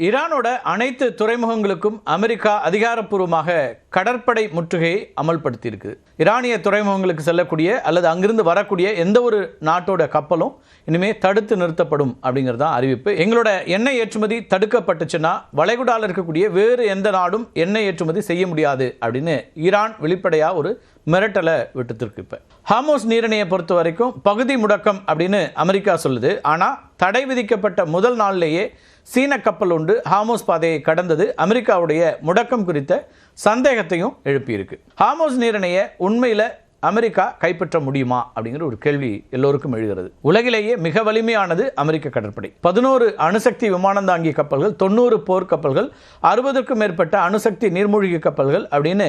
ஈரானோட அனைத்து துறைமுகங்களுக்கும் அமெரிக்கா அதிகாரப்பூர்வமாக கடற்படை முற்றுகையை அமல்படுத்தியிருக்கு. ஈரானிய துறைமுகங்களுக்கு செல்லக்கூடிய அல்லது அங்கிருந்து வரக்கூடிய எந்த ஒரு நாட்டோட கப்பலும் இனிமேல் தடுத்து நிறுத்தப்படும் அப்படிங்கிறது தான் அறிவிப்பு. எங்களோட எண்ணெய் ஏற்றுமதி தடுக்கப்பட்டுச்சுன்னா வளைகுடாவில் இருக்கக்கூடிய வேறு எந்த நாடும் எண்ணெய் ஏற்றுமதி செய்ய முடியாது அப்படின்னு ஈரான் வெளிப்படையாக ஒரு மிரட்டலை விட்டுத்திருக்கு. இப்போ ஹார்முஸ் நீரிணையை பொறுத்த வரைக்கும் பகுதி முடக்கம் அப்படின்னு அமெரிக்கா சொல்லுது. ஆனால் தடை விதிக்கப்பட்ட முதல் நாளிலேயே சீன கப்பல் ஒன்று ஹார்முஸ் பாதையை கடந்தது அமெரிக்காவுடைய முடக்கம் குறித்த சந்தேகத்தையும் எழுப்பியிருக்கு. ஹார்முஸ் நீரிணையை உண்மையில் அமெரிக்கா கைப்பற்ற முடியுமா அப்படிங்கிற ஒரு கேள்வி எல்லோருக்கும் எழுகிறது. உலகிலேயே மிக வலிமையானது அமெரிக்க கடற்படை. 11 அணுசக்தி விமானம் தாங்கி கப்பல்கள், 90 போர் கப்பல்கள், 60க்கும் மேற்பட்ட அணுசக்தி நீர்மூழ்கி கப்பல்கள் அப்படின்னு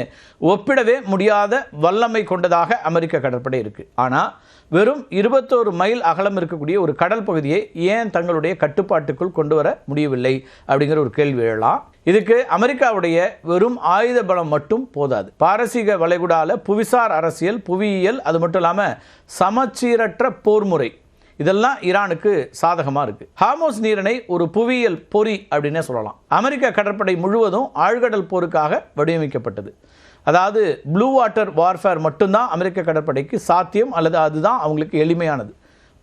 ஒப்பிடவே முடியாத வல்லமை கொண்டதாக அமெரிக்க கடற்படை இருக்கு. ஆனால் வெறும் 21 மைல் அகலம் இருக்கக்கூடிய ஒரு கடல் பகுதியை ஏன் தங்களுடைய கட்டுப்பாட்டுக்குள் கொண்டு வர முடியவில்லை அப்படிங்கிற ஒரு கேள்வி எழலாம். இதுக்கு அமெரிக்காவுடைய வெறும் ஆயுத பலம் மட்டும் போதாது. பாரசீக வளைகுடால புவிசார் அரசியல், புவியியல், அது மட்டும் இல்லாமல் சமச்சீரற்ற போர் முறை, இதெல்லாம் ஈரானுக்கு சாதகமாக இருக்குது. ஹார்முஸ் நீரிணை ஒரு புவியியல் பொறி அப்படின்னே சொல்லலாம். அமெரிக்க கடற்படை முழுவதும் ஆழ்கடல் போருக்காக வடிவமைக்கப்பட்டது. அதாவது ப்ளூ வாட்டர் வார்ஃபேர் மட்டும்தான் அமெரிக்க கடற்படைக்கு சாத்தியம், அல்லது அதுதான் அவங்களுக்கு எளிமையானது,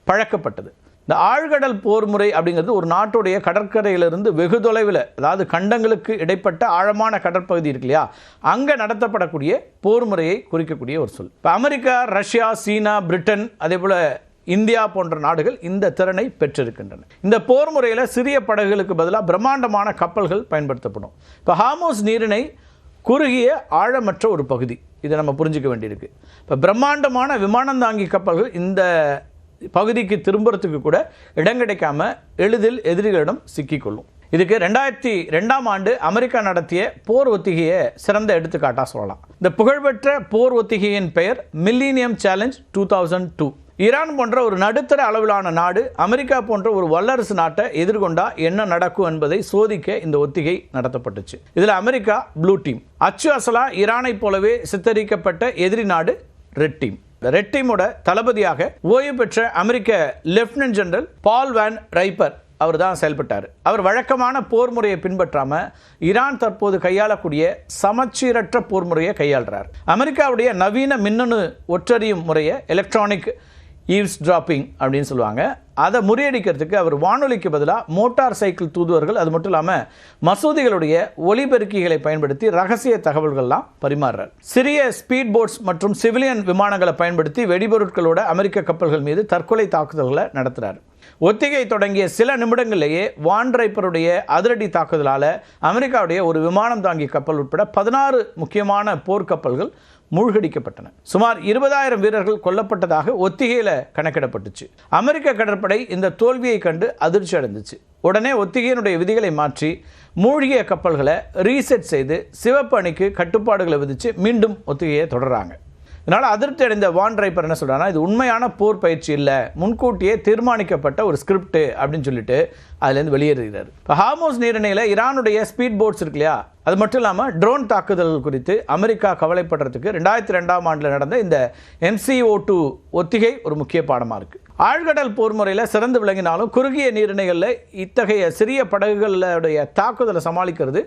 பழக்கப்பட்டது. இந்த ஆழ்கடல் போர் முறை அப்படிங்கிறது ஒரு நாட்டுடைய கடற்கரையிலிருந்து வெகு தொலைவில், அதாவது கண்டங்களுக்கு இடைப்பட்ட ஆழமான கடற்பகுதி இருக்கு இல்லையா, அங்கே நடத்தப்படக்கூடிய போர் முறையை குறிக்கக்கூடிய ஒரு சொல். இப்போ அமெரிக்கா, ரஷ்யா, சீனா, பிரிட்டன், அதே போல் இந்தியா போன்ற நாடுகள் இந்த திறனை பெற்றிருக்கின்றன. இந்த போர் முறையில் சிறிய படகுகளுக்கு பதிலாக பிரம்மாண்டமான கப்பல்கள் பயன்படுத்தப்படும். இப்போ ஹார்முஸ் நீரிணை குறுகிய ஆழமற்ற ஒரு பகுதி, இதை நம்ம புரிஞ்சிக்க வேண்டியிருக்கு. இப்போ பிரம்மாண்டமான விமானம் தாங்கி கப்பல்கள் இந்த பகுதிக்கு திரும்புறதுக்கு கூட இடம் கிடைக்காம எளிதில் எதிரிகளிடம் சிக்கிக்கொள்ளும். இதுக்கு 2002ஆம் ஆண்டு அமெரிக்கா நடத்திய போர் ஒத்திகையை சிறந்த எடுத்துக்காட்டாக சொல்லலாம். இந்த புகழ்பெற்ற போர் ஒத்திகையின் பெயர் மில்லினியம் சேலஞ்ச் 2002. ஈரான் போன்ற ஒரு நடுத்தர அளவிலான நாடு அமெரிக்கா போன்ற ஒரு வல்லரசு நாட்டை எதிர்கொண்டா என்ன நடக்கும் என்பதை சோதிக்க இந்த ஒத்திகை நடத்தப்பட்டுச்சு. இதில் அமெரிக்கா ப்ளூ டீம், அச்சு அசலா ஈரானை போலவே சித்தரிக்கப்பட்ட எதிரி நாடு ரெட் டீம். ரெட் டீமோட தளபதியாக ஓய்வு பெற்ற அமெரிக்க லெப்டினன்ட் ஜெனரல் பால் வான் ரைப்பர் அவர் தான் செயல்பட்டார். அவர் வழக்கமான போர் முறையை பின்பற்றாமல் ஈரான் தற்போது கையாளக்கூடிய சமச்சீரற்ற போர் முறையை கையாளுறார். அமெரிக்காவுடைய நவீன மின்னணு ஒற்றறியும் முறையை, எலக்ட்ரானிக் ஈவ்ஸ் டிராப்பிங் அப்படின்னு சொல்லுவாங்க, அதை முறியடிக்கிறதுக்கு அவர் வானொலிக்கு பதிலாக மோட்டார் சைக்கிள் தூதுவர்கள், அது மட்டும் இல்லாமல் மசூதிகளுடைய ஒலிபெருக்கிகளை பயன்படுத்தி ரகசிய தகவல்கள்லாம் பரிமாறுறார். சிறிய ஸ்பீட் போட்ஸ் மற்றும் சிவிலியன் விமானங்களை பயன்படுத்தி வெடிபொருட்களோட அமெரிக்க கப்பல்கள் மீது தற்கொலை தாக்குதல்களை நடத்துகிறார். ஒத்திகை தொடங்கிய சில நிமிடங்களிலேயே வான் ரைப்பருடைய அதிரடி தாக்குதலால் அமெரிக்காவுடைய ஒரு விமானம் தாங்கி கப்பல் உட்பட 16 முக்கியமான போர்க்கப்பல்கள் மூழ்கடிக்கப்பட்டன. சுமார் 20,000 வீரர்கள் கொல்லப்பட்டதாக ஒத்திகையில் கணக்கிடப்பட்டுச்சு. அமெரிக்க கடற்படை இந்த தோல்வியை கண்டு அதிர்ச்சி அடைந்துச்சு. உடனே ஒத்திகையினுடைய விதிகளை மாற்றி மூழ்கிய கப்பல்களை ரீசெட் செய்து சிவப்பு அணிக்கு கட்டுப்பாடுகளை விதித்து மீண்டும் ஒத்திகையை தொடர்றாங்க. இதனால் அதிருப்தி அடைந்த வான் ரைப்பர் என்ன சொல்கிறாங்கன்னா, இது உண்மையான போர் பயிற்சி இல்லை, முன்கூட்டியே தீர்மானிக்கப்பட்ட ஒரு ஸ்கிரிப்ட் அப்படின்னு சொல்லிட்டு அதுலேருந்து வெளியேறுகிறார். இப்போ ஹார்முஸ் நீரிணையில் ஈரானுடைய ஸ்பீட் போட்ஸ் இருக்கு இல்லையா, அது மட்டும் இல்லாமல் ட்ரோன் தாக்குதல்கள் குறித்து அமெரிக்கா கவலைப்படுறதுக்கு 2002ஆம் ஆண்டில் நடந்த இந்த MCO2 ஒத்திகை ஒரு முக்கிய பாடமாக இருக்குது. ஆழ்கடல் போர் முறையில் சிறந்து விளங்கினாலும் குறுகிய நீரிணைகளில் இத்தகைய சிறிய படகுகளுடைய தாக்குதலை சமாளிக்கிறது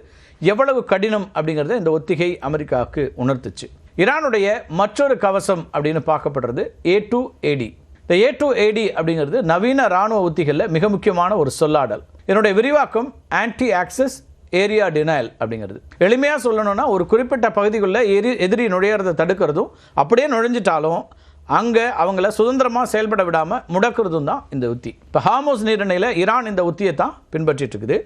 எவ்வளவு கடினம் அப்படிங்கிறத இந்த ஒத்திகை அமெரிக்காவுக்கு உணர்த்துச்சு. ஈரானுடைய மற்றொரு கவசம் அப்படின்னு பார்க்கப்படுறது A2AD. இந்த A2AD அப்படிங்கிறது நவீன இராணுவ உத்திகளில் மிக முக்கியமான ஒரு சொல்லாடல். இதனுடைய விரிவாக்கம் ஆன்டி ஆக்சஸ் ஏரியா டினைல் அப்படிங்கிறது. எளிமையாக சொல்லணும்னா ஒரு குறிப்பிட்ட பகுதிக்குள்ளே எதிரி நுழையிறதை தடுக்கிறதும், அப்படியே நுழைஞ்சிட்டாலும் அங்கே அவங்கள சுதந்திரமாக செயல்பட விடாமல் முடக்கிறதும் தான் இந்த உத்தி. இப்போ ஹார்முஸ் நீரிணையில் ஈரான் இந்த உத்தியை தான் பின்பற்றிட்டு இருக்குது.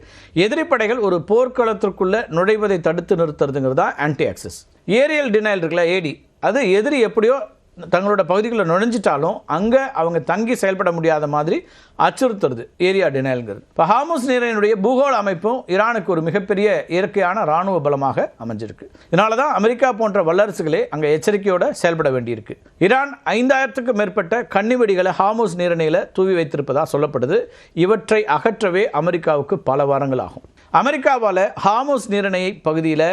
எதிரி படைகள் ஒரு போர்க்களத்திற்குள்ளே நுழைவதை தடுத்து நிறுத்துறதுங்கிறது தான் ஆன்டி ஆக்சஸ். ஏரியல் டினைல் இருக்குல்ல, AD, அது எதிரி எப்படியோ தங்களோட பகுதிகளில் நுழைஞ்சிட்டாலும் அங்கே அவங்க தங்கி செயல்பட முடியாத மாதிரி அச்சுறுத்துறது ஏரியா டினைல்ங்கிறது. இப்போ ஹார்முஸ் நீரிணையுடைய பூகோள அமைப்பும் ஈரானுக்கு ஒரு மிகப்பெரிய இயற்கையான இராணுவ பலமாக அமைஞ்சிருக்கு. இதனால தான் அமெரிக்கா போன்ற வல்லரசுகளே அங்கே எச்சரிக்கையோடு செயல்பட வேண்டியிருக்கு. ஈரான் 5000க்கும் மேற்பட்ட கன்னிவெடிகளை ஹார்முஸ் நீரிணையில் தூவி வைத்திருப்பதாக சொல்லப்படுது. இவற்றை அகற்றவே அமெரிக்காவுக்கு பல வாரங்கள் ஆகும். அமெரிக்காவால் ஹார்முஸ் நீரிணை பகுதியில்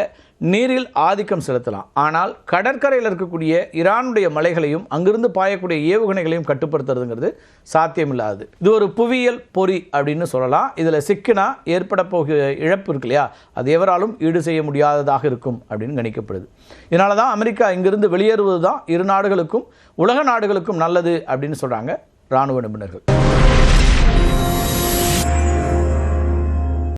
நீரில் ஆதிக்கம் செலுத்தலாம். ஆனால் கடற்கரையில் இருக்கக்கூடிய ஈரானுடைய மலைகளையும் அங்கிருந்து பாயக்கூடிய ஏவுகணைகளையும் கட்டுப்படுத்துறதுங்கிறது சாத்தியமில்லாது. இது ஒரு புவியியல் பொறி அப்படின்னு சொல்லலாம். இதில் சிக்கினா ஏற்பட போகிற இழப்பு இருக்கு இல்லையா, அது எவராலும் ஈடு செய்ய முடியாததாக இருக்கும் அப்படின்னு கணிக்கப்படுது. இதனால தான் அமெரிக்கா இங்கிருந்து வெளியேறுவது தான் இரு நாடுகளுக்கும் உலக நாடுகளுக்கும் நல்லது அப்படின்னு சொல்கிறாங்க இராணுவ நிபுணர்கள்.